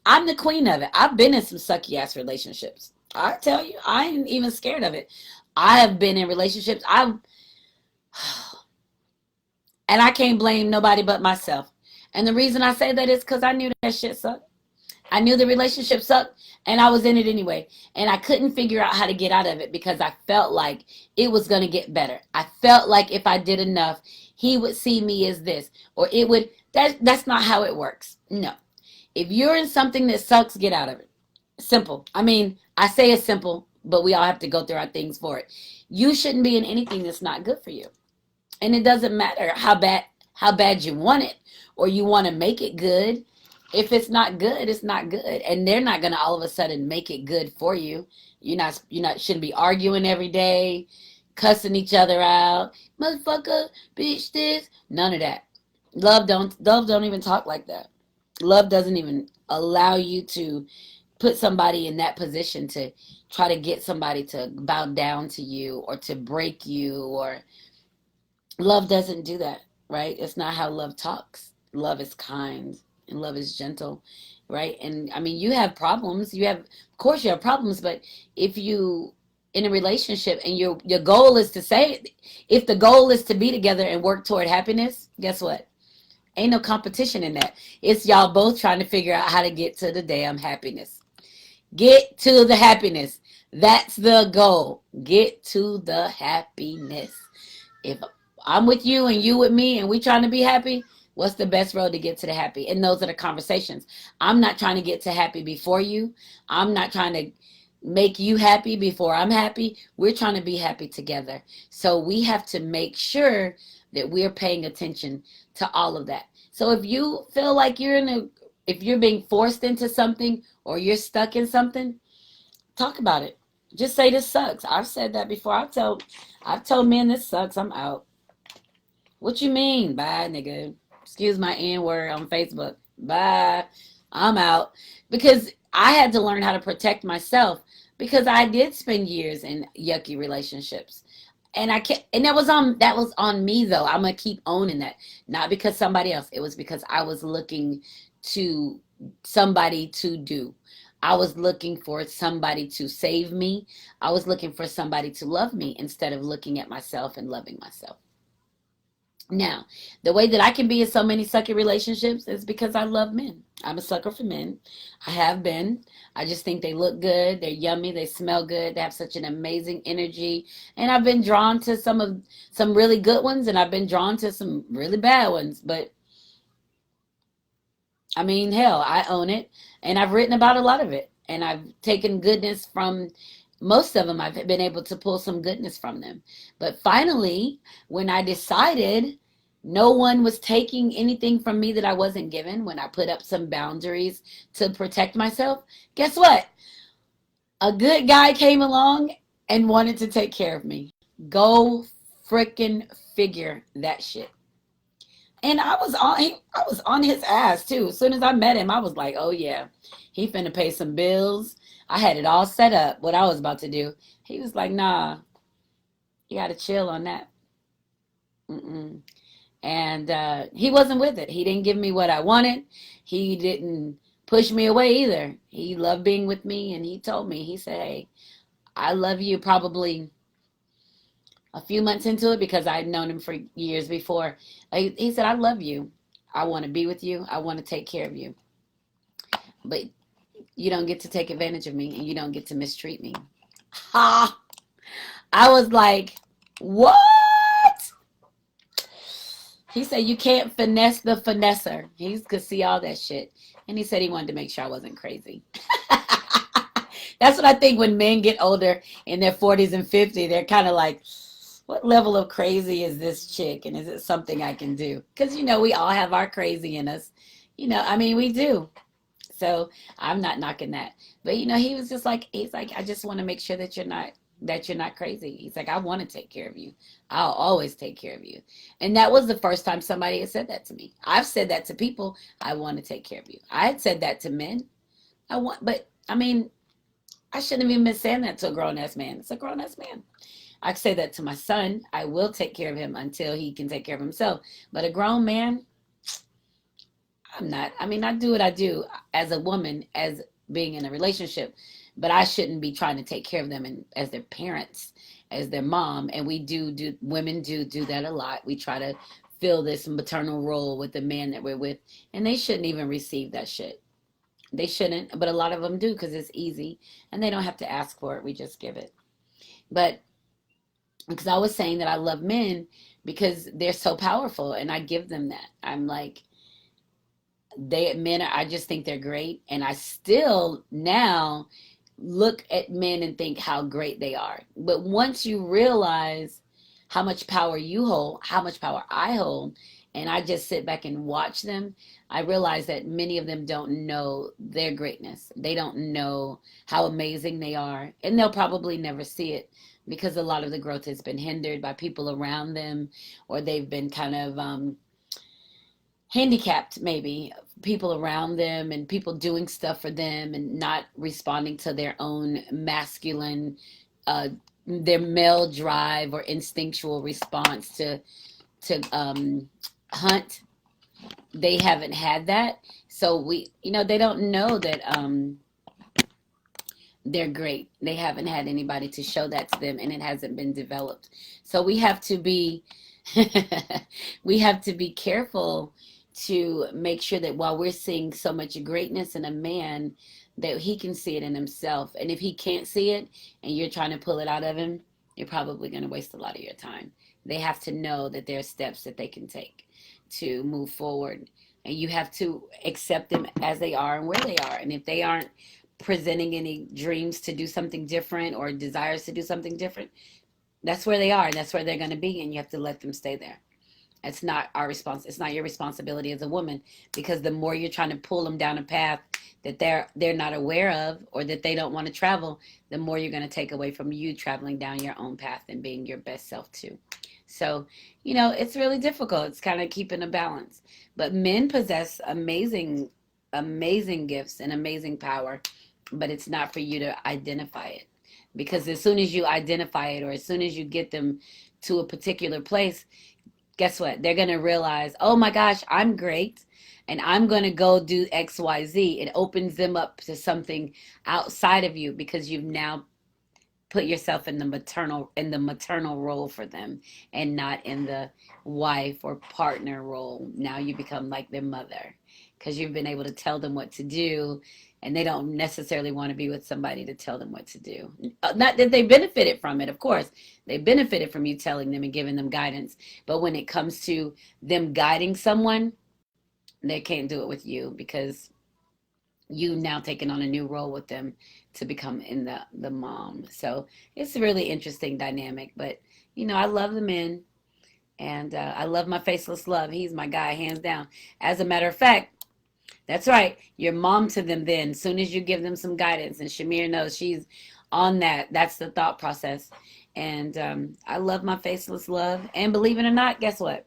I'm the queen of it. I've been in some sucky ass relationships. I tell you, I ain't even scared of it. I have been in relationships. And I can't blame nobody but myself. And the reason I say that is because I knew that shit sucked. I knew the relationship sucked, and I was in it anyway. And I couldn't figure out how to get out of it because I felt like it was going to get better. I felt like if I did enough, he would see me as this. Or it would, that's not how it works. No. If you're in something that sucks, get out of it. Simple. I mean, I say it's simple, but we all have to go through our things for it. You shouldn't be in anything that's not good for you. And it doesn't matter how bad you want it or you want to make it good. If it's not good, it's not good. And they're not going to all of a sudden make it good for you. Shouldn't be arguing every day, cussing each other out. Motherfucker, bitch, this. None of that. Love don't even talk like that. Love doesn't even allow you to put somebody in that position to try to get somebody to bow down to you or to break you or Love doesn't do that, right? It's not how love talks. Love is kind and love is gentle, right? And I mean, you have problems. Of course, you have problems, but if you in a relationship and your goal is to say, if the goal is to be together and work toward happiness, guess what? Ain't no competition in that. It's y'all both trying to figure out how to get to the damn happiness. Get to the happiness. That's the goal. Get to the happiness. If I'm with you and you with me and we trying to be happy, what's the best road to get to the happy? And those are the conversations. I'm not trying to get to happy before you. I'm not trying to make you happy before I'm happy. We're trying to be happy together. So we have to make sure that we're paying attention to all of that. So if you feel like if you're being forced into something or you're stuck in something, talk about it. Just say this sucks. I've said that before. I've told men this sucks. I'm out. What you mean? Bye, nigga. Excuse my N word on Facebook. Bye. I'm out. Because I had to learn how to protect myself because I did spend years in yucky relationships. And I can't, and that was on me though. I'm gonna keep owning that. Not because somebody else. It was because I was looking to somebody to do. I was looking for somebody to save me. I was looking for somebody to love me instead of looking at myself and loving myself. Now, the way that I can be in so many sucky relationships is because I love men. I'm a sucker for men. I have been. I just think they look good. They're yummy. They smell good. They have such an amazing energy. And I've been drawn to some really good ones, and I've been drawn to some really bad ones. But I mean, hell, I own it, and I've written about a lot of it, and I've taken goodness from most of them. I've been able to pull some goodness from them. But finally, when I decided no one was taking anything from me that I wasn't given, when I put up some boundaries to protect myself, guess what? A good guy came along and wanted to take care of me. Go freaking figure that shit. And I was on his ass too. As soon as I met him, I was like, "Oh yeah, he finna pay some bills." I had it all set up what I was about to do. He was like, "Nah, you gotta chill on that." Mm-mm. And he wasn't with it. He didn't give me what I wanted. He didn't push me away either. He loved being with me, and he told me, he said, "Hey, I love you." Probably a few months into it because I'd known him for years before. He said, "I love you. I want to be with you. I want to take care of you. But you don't get to take advantage of me and you don't get to mistreat me." Ha! I was like, "What?" He said, "You can't finesse the finesser." He could see all that shit. And he said he wanted to make sure I wasn't crazy. That's what I think when men get older in their 40s and 50s, they're kind of like, what level of crazy is this chick? And is it something I can do? Because, we all have our crazy in us. I mean, we do. So I'm not knocking that. But, he was just like, he's like, "I just want to make sure that you're not crazy." He's like, "I want to take care of you. I'll always take care of you." And that was the first time somebody had said that to me. I've said that to people. "I want to take care of you." I had said that to men. But I mean, I shouldn't have even been saying that to a grown ass man. It's a grown ass man. I say that to my son. I will take care of him until he can take care of himself. But a grown man, I'm not. I mean, I do what I do as a woman, as being in a relationship, but I shouldn't be trying to take care of them as their parents, as their mom. And women do that a lot. We try to fill this maternal role with the man that we're with, and they shouldn't even receive that shit. They shouldn't, but a lot of them do because it's easy and they don't have to ask for it. We just give it. But because I was saying that I love men because they're so powerful and I give them that. I'm like, I just think they're great. And I still now look at men and think how great they are. But once you realize how much power you hold, how much power I hold, and I just sit back and watch them, I realize that many of them don't know their greatness. They don't know how amazing they are, and they'll probably never see it because a lot of the growth has been hindered by people around them, or they've been kind of handicapped, maybe people around them and people doing stuff for them and not responding to their own masculine, uh, their male drive or instinctual response to to hunt. They haven't had that. So they don't know that they're great. They haven't had anybody to show that to them, and it hasn't been developed. So we have to be we have to be careful to make sure that while we're seeing so much greatness in a man, that he can see it in himself. And if he can't see it and you're trying to pull it out of him, you're probably going to waste a lot of your time. They have to know that there are steps that they can take to move forward. And you have to accept them as they are and where they are. And if they aren't presenting any dreams to do something different or desires to do something different, that's where they are. And that's where they're going to be. And you have to let them stay there. It's not our response. It's not your responsibility as a woman, because the more you're trying to pull them down a path that they're not aware of, or that they don't want to travel, the more you're going to take away from you traveling down your own path and being your best self too. So, it's really difficult. It's kind of keeping a balance. But men possess amazing, amazing gifts and amazing power, but it's not for you to identify it. Because as soon as you identify it, or as soon as you get them to a particular place, guess what? They're going to realize, oh my gosh, I'm great, and I'm going to go do XYZ. It opens them up to something outside of you, because you've now put yourself in the maternal role for them, and not in the wife or partner role. Now you become like their mother, because you've been able to tell them what to do, and they don't necessarily want to be with somebody to tell them what to do. Not that they benefited from it, of course. They benefited from you telling them and giving them guidance. But when it comes to them guiding someone, they can't do it with you, because you now taking on a new role with them to become in the mom. So it's a really interesting dynamic. But I love the men, and I love my faceless love. He's my guy, hands down. As a matter of fact, that's right, you're mom to them then, as soon as you give them some guidance. And Shamir knows she's on that. That's the thought process. And I love my faceless love. And believe it or not, guess what?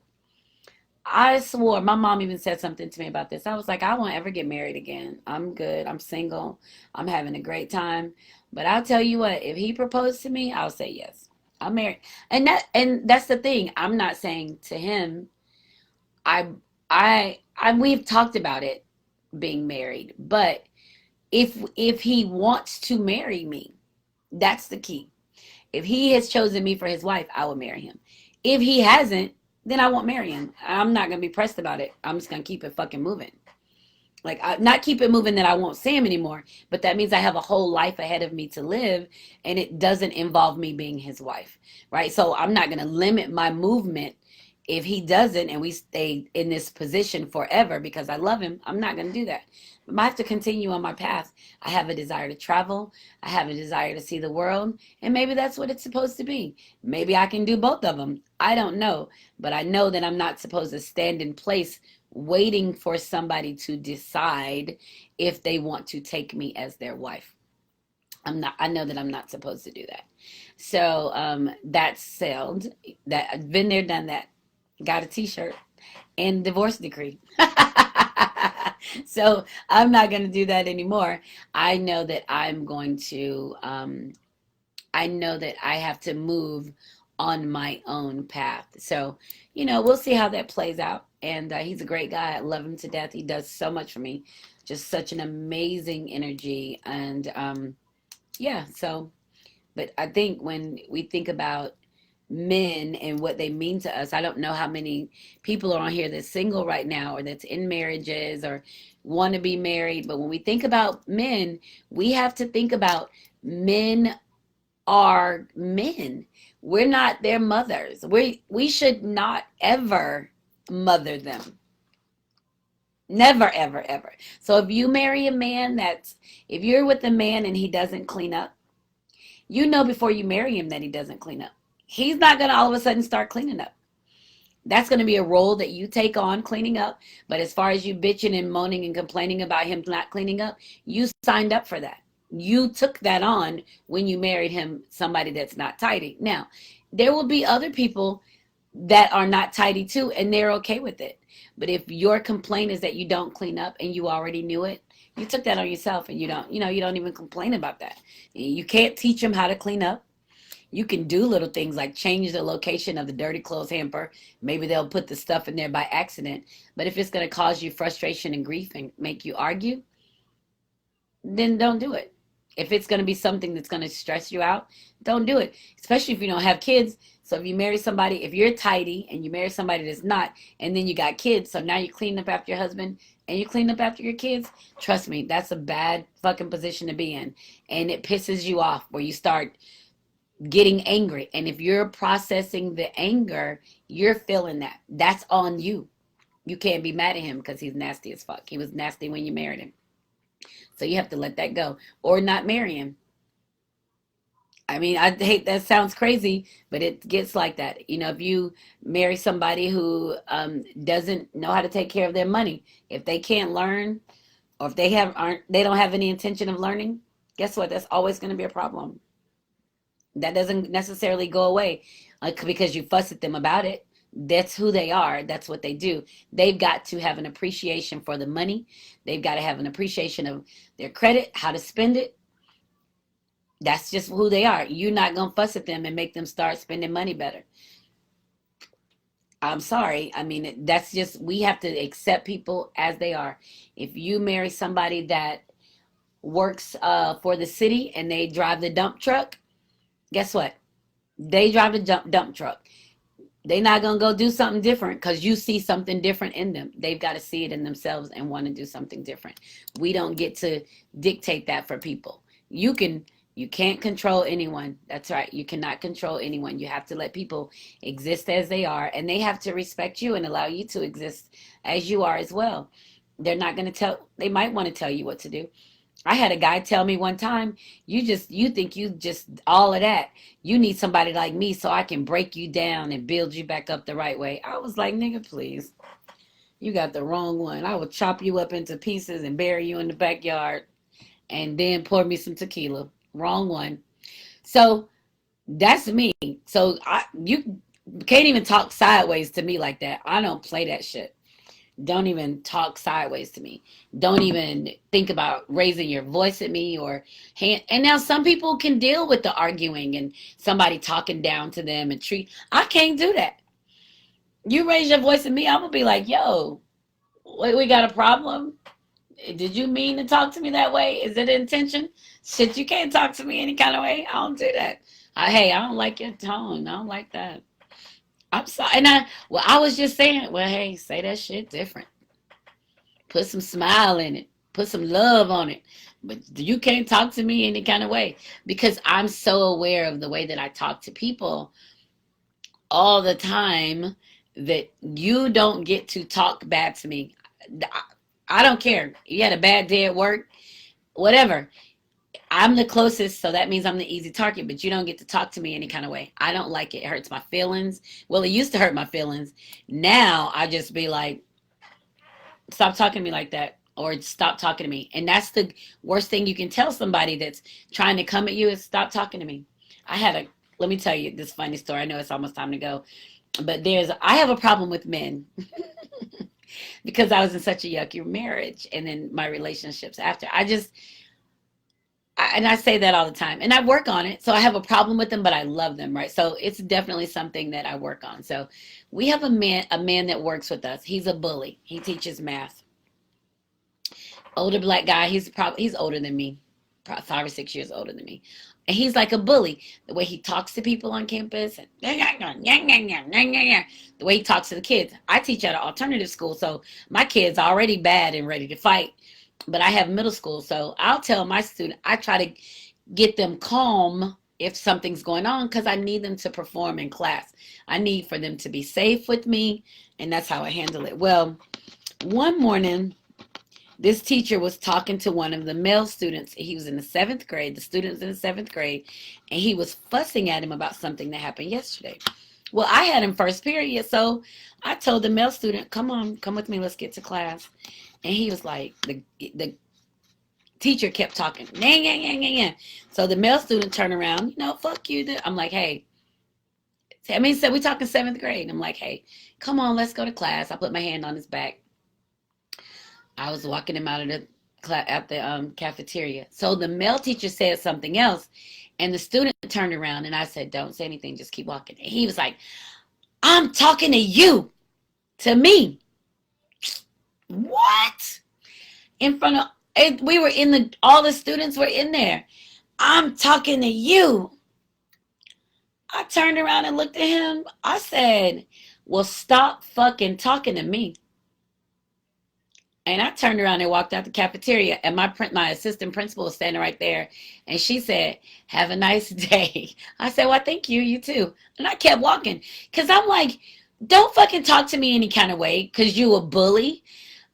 I swore, my mom even said something to me about this. I was like, I won't ever get married again. I'm good. I'm single. I'm having a great time. But I'll tell you what, if he proposed to me, I'll say yes. I'm married. And that's the thing. I'm not saying to him, we've talked about it, being married. But if he wants to marry me, that's the key. If he has chosen me for his wife, I will marry him. If he hasn't, then I won't marry him. I'm not going to be pressed about it. I'm just going to keep it fucking moving. Like, not keep it moving that I won't see him anymore, but that means I have a whole life ahead of me to live, and it doesn't involve me being his wife, right? So I'm not going to limit my movement if he doesn't, and we stay in this position forever because I love him. I'm not going to do that. I have to continue on my path. I have a desire to travel. I have a desire to see the world. And maybe that's what it's supposed to be. Maybe I can do both of them. I don't know. But I know that I'm not supposed to stand in place waiting for somebody to decide if they want to take me as their wife. I know that I'm not supposed to do that. So that's sailed. That I've been there, done that. Got a t-shirt and divorce decree. So I'm not going to do that anymore. I know that I know that I have to move on my own path. So, we'll see how that plays out. And he's a great guy. I love him to death. He does so much for me. Just such an amazing energy. And yeah, so, but I think when we think about men and what they mean to us, I don't know how many people are on here that's single right now, or that's in marriages, or want to be married. But when we think about men, we have to think about men are men. We're not their mothers. We should not ever mother them. Never, ever, ever. So if you marry a man if you're with a man and he doesn't clean up, before you marry him that he doesn't clean up. He's not going to all of a sudden start cleaning up. That's going to be a role that you take on, cleaning up. But as far as you bitching and moaning and complaining about him not cleaning up, you signed up for that. You took that on when you married him, somebody that's not tidy. Now, there will be other people that are not tidy too, and they're okay with it. But if your complaint is that you don't clean up and you already knew it, you took that on yourself, and you don't even complain about that. You can't teach him how to clean up. You can do little things like change the location of the dirty clothes hamper. Maybe they'll put the stuff in there by accident. But if it's going to cause you frustration and grief and make you argue, then don't do it. If it's going to be something that's going to stress you out, don't do it. Especially if you don't have kids. So if you marry somebody, if you're tidy and you marry somebody that's not, and then you got kids, so now you clean up after your husband and you clean up after your kids, trust me, that's a bad fucking position to be in. And it pisses you off where you start getting angry. And if you're processing the anger, you're feeling that. That's on you. You can't be mad at him because he's nasty as fuck. He was nasty when you married him. So you have to let that go or not marry him. I mean, I hate that sounds crazy, but it gets like that. You know, if you marry somebody who doesn't know how to take care of their money, if they can't learn, or if they don't have any intention of learning, guess what? That's always going to be a problem. That doesn't necessarily go away because you fuss at them about it. That's who they are. That's what they do. They've got to have an appreciation for the money. They've got to have an appreciation of their credit, how to spend it. That's just who they are. You're not going to fuss at them and make them start spending money better. I'm sorry. I mean, that's just, we have to accept people as they are. If you marry somebody that works for the city and they drive the dump truck, guess what? They drive the dump truck. They're not going to go do something different because you see something different in them. They've got to see it in themselves and want to do something different. We don't get to dictate that for people. You can't control anyone. That's right. You cannot control anyone. You have to let people exist as they are, and they have to respect you and allow you to exist as you are as well. They're not going to they might want to tell you what to do. I had a guy tell me one time, you think you just all of that. You need somebody like me so I can break you down and build you back up the right way. I was like, nigga, please. You got the wrong one. I will chop you up into pieces and bury you in the backyard and then pour me some tequila. Wrong one. So that's me. So you can't even talk sideways to me like that. I don't play that shit. Don't even talk sideways to me. Don't even think about raising your voice at me or hand. And now some people can deal with the arguing and somebody talking down to them and I can't do that. You raise your voice at me, I'm gonna be like, yo, we got a problem? Did you mean to talk to me that way? Is it intention? Shit, you can't talk to me any kind of way. I don't do that. Hey, I don't like your tone. I don't like that. I'm sorry. And I was just saying, well, hey, say that shit different. Put some smile in it. Put some love on it. But you can't talk to me any kind of way because I'm so aware of the way that I talk to people all the time that you don't get to talk bad to me. I don't care. You had a bad day at work, whatever. I'm the closest, so that means I'm the easy target, but you don't get to talk to me any kind of way. I don't like it. It hurts my feelings. Well, it used to hurt my feelings. Now I just be like, stop talking to me like that, or stop talking to me. And that's the worst thing you can tell somebody that's trying to come at you is stop talking to me. Let me tell you this funny story. I know it's almost time to go, but I have a problem with men because I was in such a yucky marriage and then my relationships after. And I say that all the time, and I work on it. So I have a problem with them, but I love them, right? So it's definitely something that I work on. So we have a man that works with us. He's a bully. He teaches math. Older black guy. He's older than me, probably 5 or 6 years older than me. And he's like a bully. The way he talks to people on campus, and the way he talks to the kids. I teach at an alternative school, so my kids are already bad and ready to fight. But I have middle school, so I'll tell my student, I try to get them calm if something's going on because I need them to perform in class. I need for them to be safe with me, and that's how I handle it. Well, one morning, this teacher was talking to one of the male students. He was in the 7th grade. The student's in the 7th grade, and he was fussing at him about something that happened yesterday. Well, I had him first period, so I told the male student, come with me, let's get to class. And he was like, the teacher kept talking. So the male student turned around, fuck you. I'm like, hey. So we talking 7th grade. I'm like, hey, come on, let's go to class. I put my hand on his back. I was walking him out of the cafeteria. So the male teacher said something else, and the student turned around, and I said, "Don't say anything, just keep walking." And he was like, "I'm talking to you, to me." What? In front of, and we were in the, all the students were in there. "I'm talking to you." I turned around and looked at him. I said, "Well, stop fucking talking to me." And I turned around and walked out the cafeteria, and my assistant principal was standing right there, and she said, "Have a nice day." I said, "Well, thank you, you too." And I kept walking, because I'm like, don't fucking talk to me any kind of way because you a bully.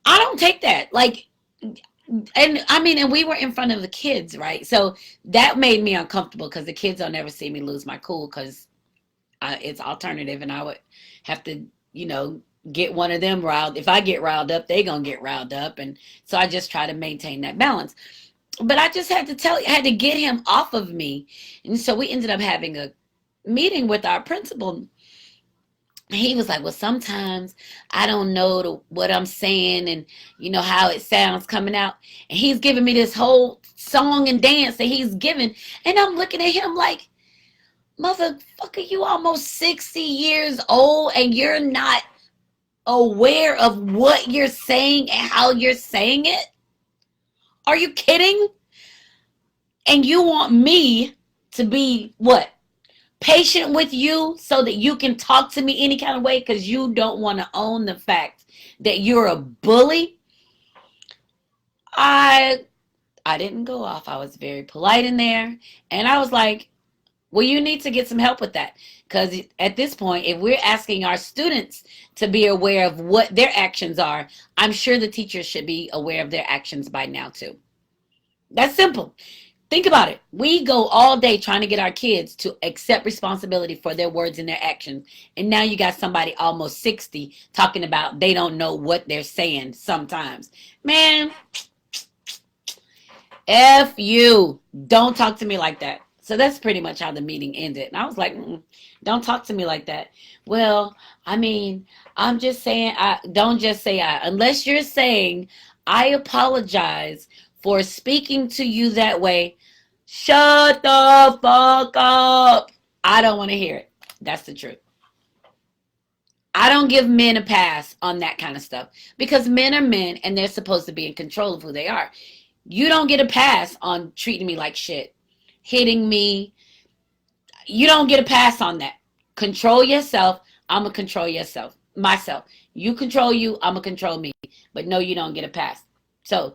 I don't take that. Like, and I mean, and we were in front of the kids, right? So that made me uncomfortable because the kids will never see me lose my cool because it's alternative, and I would have to, you know, get one of them riled. If I get riled up, they gonna get riled up, and so I just try to maintain that balance. But I just had to had to get him off of me, and so we ended up having a meeting with our principal. He was like, "Well, sometimes I don't know what I'm saying, and you know how it sounds coming out." And he's giving me this whole song and dance that he's giving, and I'm looking at him like, "Motherfucker, you almost 60 years old, and you're not aware of what you're saying and how you're saying it? Are you kidding? And you want me to be what? Patient with you so that you can talk to me any kind of way because you don't want to own the fact that you're a bully?" I didn't go off. I was very polite in there, and I was like, "Well, you need to get some help with that." Because at this point, if we're asking our students to be aware of what their actions are, I'm sure the teachers should be aware of their actions by now, too. That's simple. Think about it. We go all day trying to get our kids to accept responsibility for their words and their actions. And now you got somebody almost 60 talking about they don't know what they're saying sometimes. Man, F you. Don't talk to me like that. So that's pretty much how the meeting ended. And I was like, "Don't talk to me like that." "Well, I mean, I'm just saying, don't just say I. Unless you're saying, I apologize for speaking to you that way, shut the fuck up." I don't want to hear it. That's the truth. I don't give men a pass on that kind of stuff because men are men and they're supposed to be in control of who they are. You don't get a pass on treating me like shit, hitting me. You don't get a pass on that. Control yourself. I'm going to control myself. You control you. I'm going to control me. But no, you don't get a pass. So,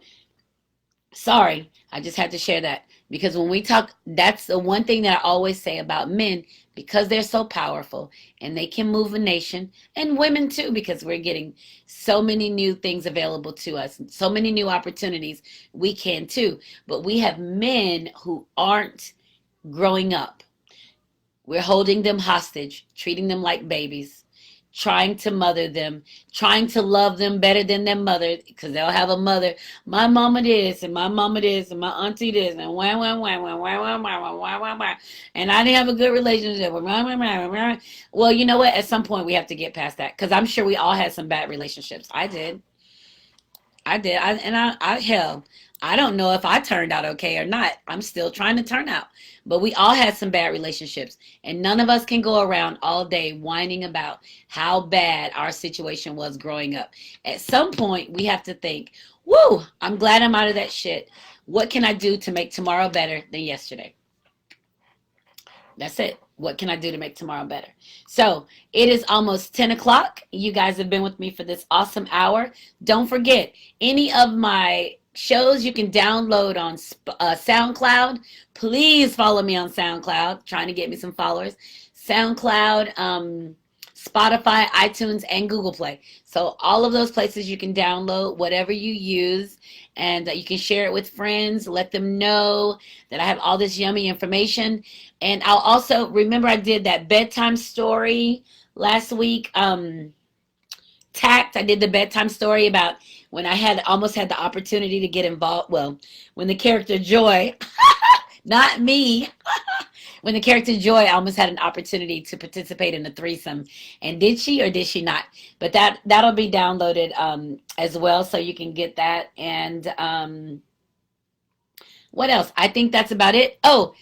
sorry. I just had to share that. Because when we talk, that's the one thing that I always say about men, because they're so powerful and they can move a nation, and women too, because we're getting so many new things available to us, so many new opportunities. We can too. But we have men who aren't growing up. We're holding them hostage, treating them like babies, trying to mother them, trying to love them better than their mother, because they'll have a mother, "My mama this, and my mama this, and my auntie this, and wah, wah, wah, wah, wah, wah, wah, wah, wah, wah, wah, and I didn't have a good relationship with my mama." Well, you know what? At some point, we have to get past that, because I'm sure we all had some bad relationships. I did. Hell, I don't know if I turned out okay or not. I'm still trying to turn out. But we all had some bad relationships. And none of us can go around all day whining about how bad our situation was growing up. At some point, we have to think, "Woo, I'm glad I'm out of that shit. What can I do to make tomorrow better than yesterday?" That's it. What can I do to make tomorrow better? So it is almost 10 o'clock. You guys have been with me for this awesome hour. Don't forget, any of my shows you can download on SoundCloud. Please follow me on SoundCloud. Trying to get me some followers. SoundCloud, Spotify, iTunes, and Google Play. So all of those places you can download whatever you use, and you can share it with friends. Let them know that I have all this yummy information. And I'll also, remember I did that bedtime story last week, Tact. I did the bedtime story about when I almost had the opportunity to get involved. Well, when the character Joy, not me, when the character Joy almost had an opportunity to participate in the threesome, and did she or did she not? But that'll be downloaded as well, so you can get that. And what else? I think that's about it. Oh,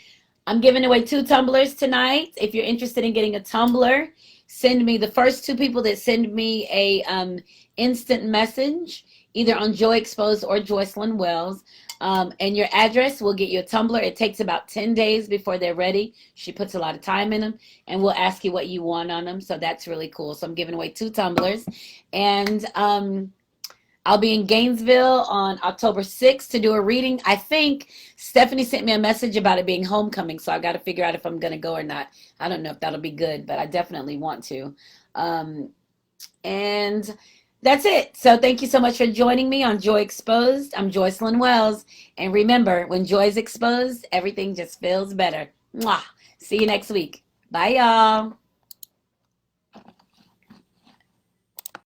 I'm giving away 2 tumblers tonight. If you're interested in getting a tumbler, send me the first 2 people that send me a instant message, either on Joy Exposed or Joycelyn Wells, and your address will get you a tumbler. It takes about 10 days before they're ready. She puts a lot of time in them, and we'll ask you what you want on them. So that's really cool. So I'm giving away 2 tumblers, and I'll be in Gainesville on October 6th to do a reading. I think Stephanie sent me a message about it being homecoming, so I got to figure out if I'm going to go or not. I don't know if that'll be good, but I definitely want to. And that's it. So thank you so much for joining me on Joy Exposed. I'm Joycelyn Wells. And remember, when joy is exposed, everything just feels better. Mwah. See you next week. Bye, y'all.